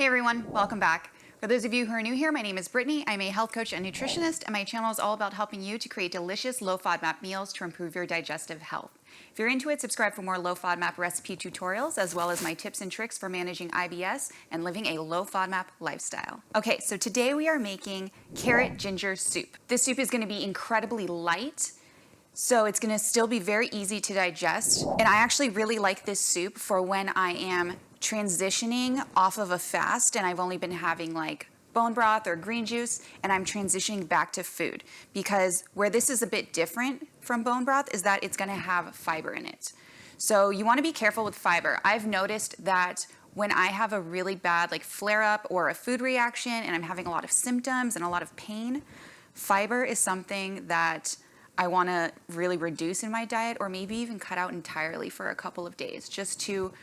Hey everyone, welcome back. For those of you who are new here, my name is Brittany. I'm a health coach and nutritionist, and my channel is all about helping you to create delicious low FODMAP meals to improve your digestive health. If you're into it, subscribe for more low FODMAP recipe tutorials, as well as my tips and tricks for managing IBS and living a low FODMAP lifestyle. Okay, so today we are making carrot ginger soup. This soup is going to be incredibly light, so it's going to still be very easy to digest. And I actually really like this soup for when I am transitioning off of a fast and I've only been having like bone broth or green juice, and I'm transitioning back to food, because where this is a bit different from bone broth is that it's going to have fiber in it. So you want to be careful with fiber. I've noticed that when I have a really bad like flare up or a food reaction and I'm having a lot of symptoms and a lot of pain, fiber is something that I want to really reduce in my diet, or maybe even cut out entirely for a couple of days, just to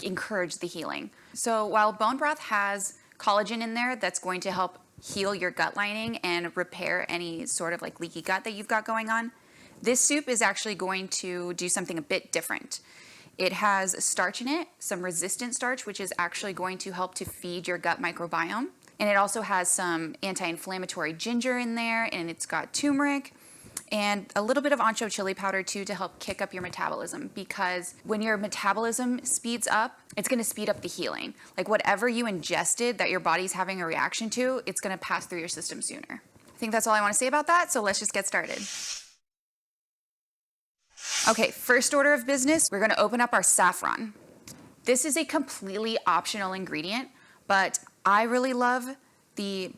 encourage the healing. So while bone broth has collagen in there that's going to help heal your gut lining and repair any sort of like leaky gut that you've got going on, this soup is actually going to do something a bit different. It has starch in it, some resistant starch, which is actually going to help to feed your gut microbiome. And it also has some anti-inflammatory ginger in there, and it's got turmeric and a little bit of ancho chili powder too to help kick up your metabolism, because when your metabolism speeds up, it's going to speed up the healing. Like whatever you ingested that your body's having a reaction to, it's going to pass through your system sooner. I think that's all I want to say about that, so let's just get started. Okay, first order of business, we're going to open up our saffron. This is a completely optional ingredient, but I really love the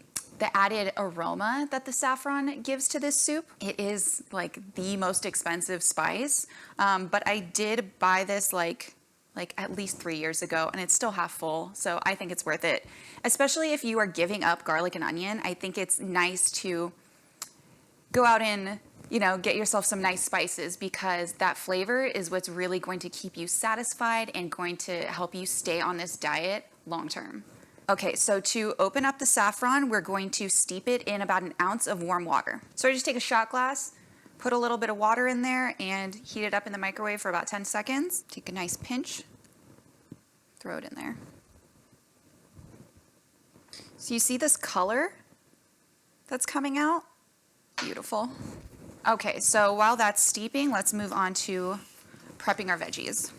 added aroma that the saffron gives to this soup. It is like the most expensive spice, but I did buy this like at least 3 years ago, and it's still half full, so I think it's worth it. Especially if you are giving up garlic and onion, I think it's nice to go out and, get yourself some nice spices, because that flavor is what's really going to keep you satisfied and going to help you stay on this diet long term. Okay, so to open up the saffron, we're going to steep it in about an ounce of warm water. So I just take a shot glass, put a little bit of water in there, and heat it up in the microwave for about 10 seconds. Take a nice pinch, throw it in there. So you see this color that's coming out? Beautiful. Okay, so while that's steeping, let's move on to prepping our veggies.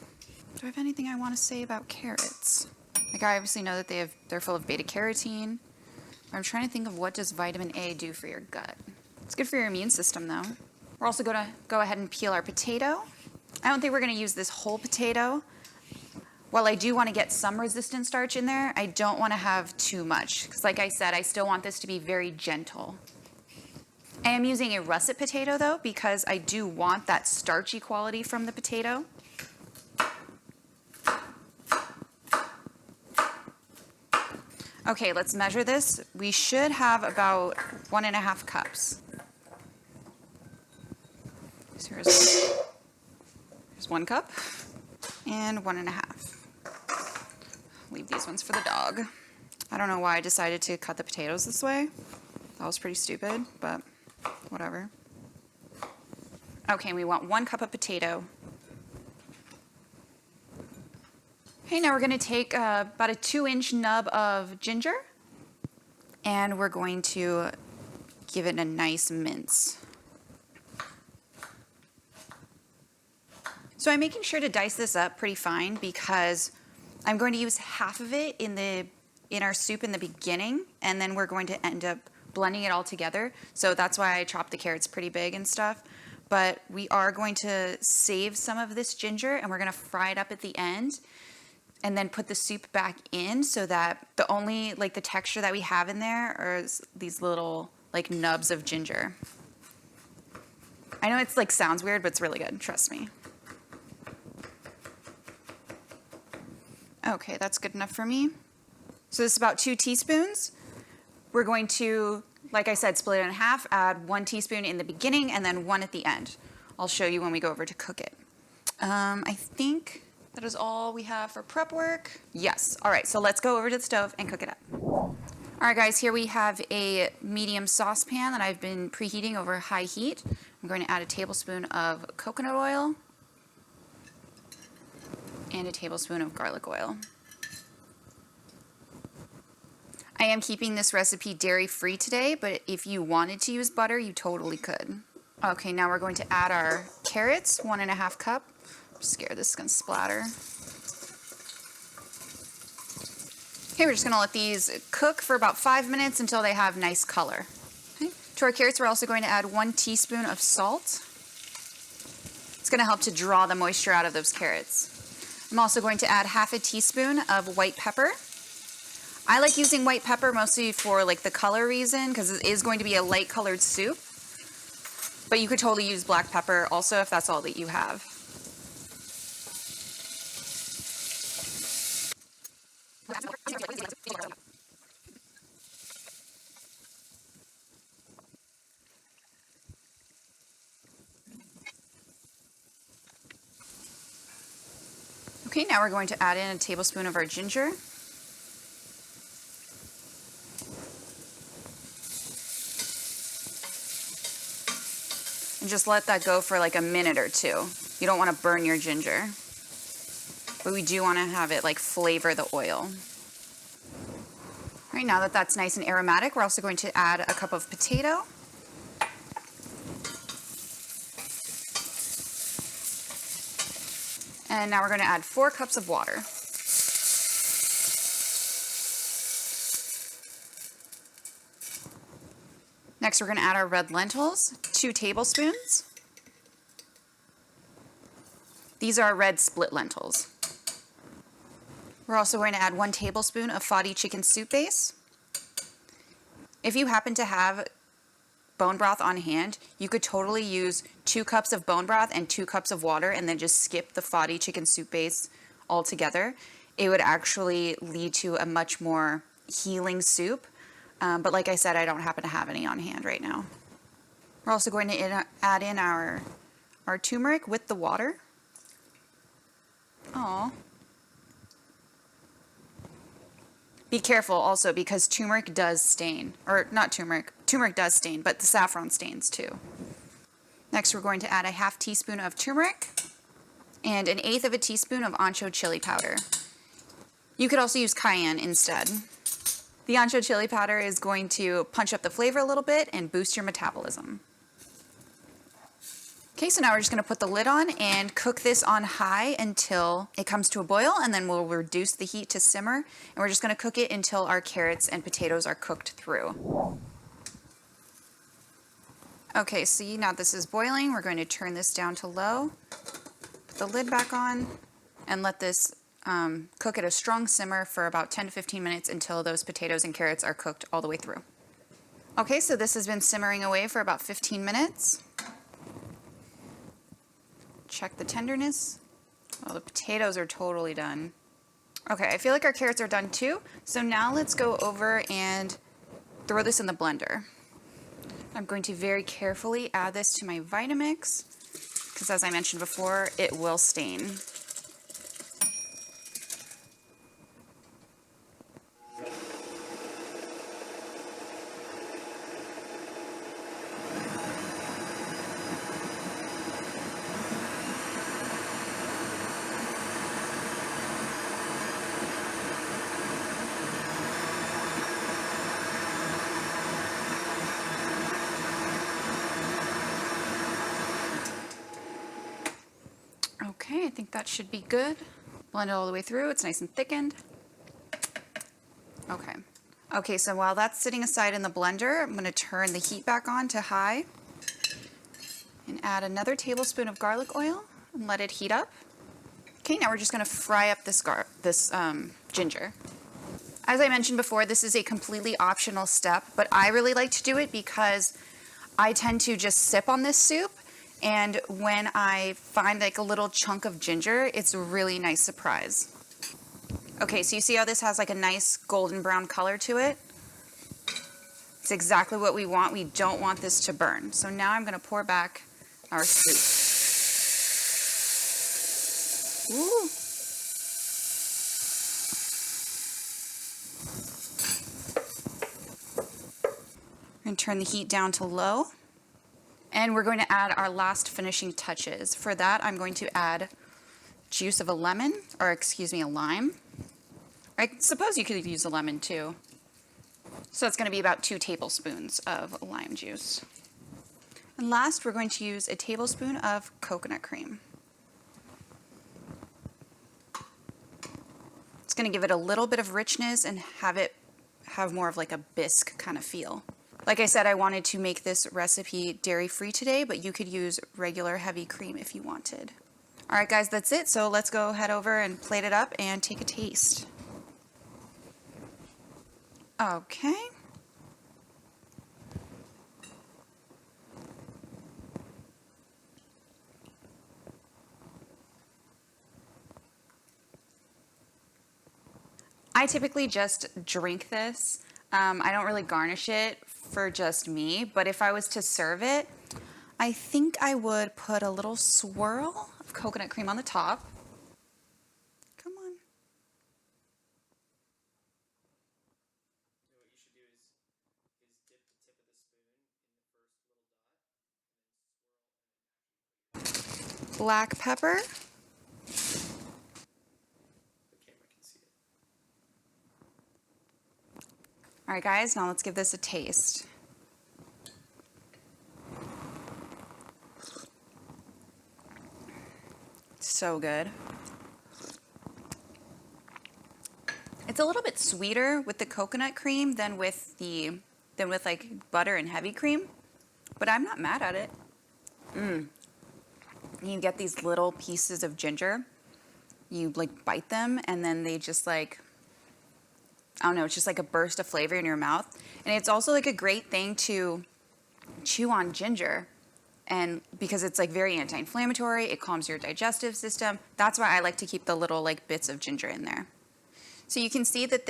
Do I have anything I want to say about carrots? Like, I obviously know that they're full of beta carotene. I'm trying to think of, what does vitamin A do for your gut? It's good for your immune system though. We're also going to go ahead and peel our potato. I don't think we're going to use this whole potato. While I do want to get some resistant starch in there, I don't want to have too much, because like I said, I still want this to be very gentle. I am using a russet potato though, because I do want that starchy quality from the potato. Okay, let's measure this. We should have about 1.5 cups. So here's 1 cup and 1.5. Leave these ones for the dog. I don't know why I decided to cut the potatoes this way. That was pretty stupid, but whatever. Okay, we want 1 cup of potato. Okay, now we're going to take about a 2-inch nub of ginger, and we're going to give it a nice mince. So I'm making sure to dice this up pretty fine, because I'm going to use half of it in our soup in the beginning, and then we're going to end up blending it all together. So that's why I chopped the carrots pretty big and stuff. But we are going to save some of this ginger, and we're going to fry it up at the end, and then put the soup back in, so that the only the texture that we have in there are these little nubs of ginger. I know it's sounds weird, but it's really good, trust me. Okay, that's good enough for me. So this is about 2 teaspoons. We're going to, like I said, split it in half, add 1 teaspoon in the beginning and then 1 at the end. I'll show you when we go over to cook it. I think that is all we have for prep work. Yes. All right, so let's go over to the stove and cook it up. All right, guys, here we have a medium saucepan that I've been preheating over high heat. I'm going to add a tablespoon of coconut oil and a tablespoon of garlic oil. I am keeping this recipe dairy-free today, but if you wanted to use butter, you totally could. Okay, now we're going to add our carrots, 1.5 cup. I'm scared this is gonna splatter. Okay, we're just gonna let these cook for about 5 minutes until they have nice color. Okay. To our carrots, we're also going to add 1 teaspoon of salt. It's gonna help to draw the moisture out of those carrots. I'm also going to add 1/2 teaspoon of white pepper. I like using white pepper mostly for like the color reason, because it is going to be a light colored soup. But you could totally use black pepper also if that's all that you have. Okay, now we're going to add in a tablespoon of our ginger. And just let that go for like a minute or two. You don't want to burn your ginger. But we do want to have it like flavor the oil. All right, now that that's nice and aromatic, we're also going to add a cup of potato. And now we're going to add 4 cups of water. Next, we're going to add our red lentils, 2 tablespoons. These are red split lentils. We're also going to add 1 tablespoon of FODMAP chicken soup base. If you happen to have bone broth on hand, you could totally use 2 cups of bone broth and 2 cups of water and then just skip the FODMAP chicken soup base altogether. It would actually lead to a much more healing soup. But like I said, I don't happen to have any on hand right now. We're also going to add in our turmeric with the water. Aww. Be careful also because turmeric does stain. Or not turmeric. Turmeric does stain, but the saffron stains too. Next, we're going to add a 1/2 teaspoon of turmeric and 1/8 of a teaspoon of ancho chili powder. You could also use cayenne instead. The ancho chili powder is going to punch up the flavor a little bit and boost your metabolism. Okay, so now we're just going to put the lid on and cook this on high until it comes to a boil, and then we'll reduce the heat to simmer, and we're just going to cook it until our carrots and potatoes are cooked through. Okay, see, now this is boiling. We're going to turn this down to low, put the lid back on, and let this cook at a strong simmer for about 10 to 15 minutes until those potatoes and carrots are cooked all the way through. Okay, so this has been simmering away for about 15 minutes. Check the tenderness. Oh, the potatoes are totally done. Okay, I feel like our carrots are done too. So now let's go over and throw this in the blender. I'm going to very carefully add this to my Vitamix because, as I mentioned before, it will stain. Okay, I think that should be good. Blend it all the way through. It's nice and thickened. Okay. Okay, so while that's sitting aside in the blender, I'm going to turn the heat back on to high and add another tablespoon of garlic oil and let it heat up. Okay, now we're just going to fry up this ginger. As I mentioned before, this is a completely optional step, but I really like to do it because I tend to just sip on this soup. And when I find like a little chunk of ginger, it's a really nice surprise. Okay, so you see how this has like a nice golden brown color to it? It's exactly what we want. We don't want this to burn. So now I'm going to pour back our soup. Ooh. I'm going to turn the heat down to low. And we're going to add our last finishing touches. For that, I'm going to add juice of a lemon, or excuse me, a lime. I suppose you could use a lemon too. So it's going to be about 2 tablespoons of lime juice. And last, we're going to use a tablespoon of coconut cream. It's going to give it a little bit of richness and have more of like a bisque kind of feel. Like I said, I wanted to make this recipe dairy-free today, but you could use regular heavy cream if you wanted. All right, guys, that's it. So let's go head over and plate it up and take a taste. Okay. I typically just drink this. I don't really garnish it for just me, but if I was to serve it, I think I would put a little swirl of coconut cream on the top. Come on. What you should do is dip the tip of the spoon in the first little dot and then swirl and then Black pepper. the camera can see it. All right, guys, now let's give this a taste. So good. It's a little bit sweeter with the coconut cream than with like butter and heavy cream, but I'm not mad at it. You get these little pieces of ginger. You like bite them and then they just like, I don't know, it's just like a burst of flavor in your mouth. And it's also like a great thing to chew on ginger, and because it's like very anti-inflammatory, it calms your digestive system. That's why I like to keep the little like bits of ginger in there. So you can see that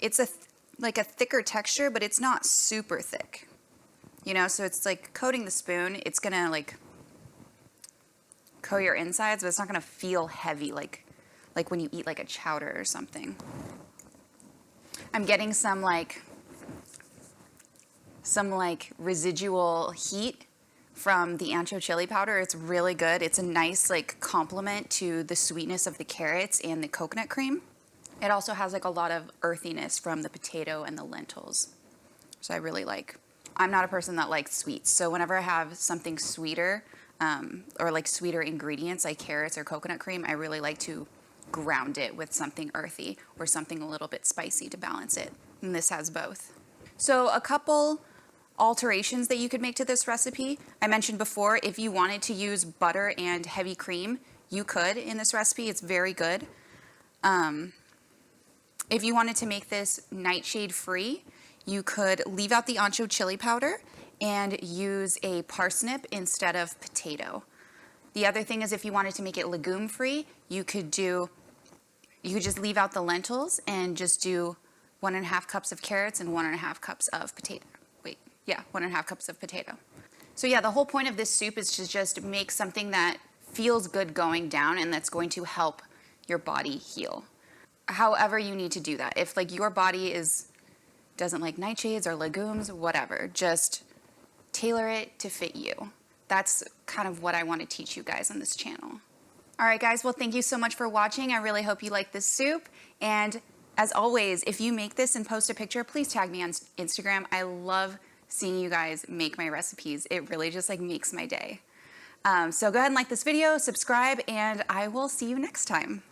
it's like a thicker texture, but it's not super thick. You know, so it's like coating the spoon. It's gonna like coat your insides, but it's not gonna feel heavy like when you eat like a chowder or something. I'm getting some residual heat from the ancho chili powder. It's really good. It's a nice like complement to the sweetness of the carrots and the coconut cream. It also has like a lot of earthiness from the potato and the lentils. So I really like. I'm not a person that likes sweets, so whenever I have something sweeter or like sweeter ingredients like carrots or coconut cream, I really like to ground it with something earthy or something a little bit spicy to balance it. And this has both. So a couple alterations that you could make to this recipe. I mentioned before, if you wanted to use butter and heavy cream, you could in this recipe. It's very good. If you wanted to make this nightshade free, you could leave out the ancho chili powder and use a parsnip instead of potato. The other thing is if you wanted to make it legume free, you could just leave out the lentils and just do 1.5 cups of carrots and 1.5 cups of potato. 1.5 cups of potato. So yeah, the whole point of this soup is to just make something that feels good going down and that's going to help your body heal. However you need to do that. If like your body doesn't like nightshades or legumes, whatever, just tailor it to fit you. That's kind of what I want to teach you guys on this channel. All right, guys, well, thank you so much for watching. I really hope you like this soup. And as always, if you make this and post a picture, please tag me on Instagram. I love seeing you guys make my recipes. It really just like makes my day. So go ahead and like this video, subscribe, and I will see you next time.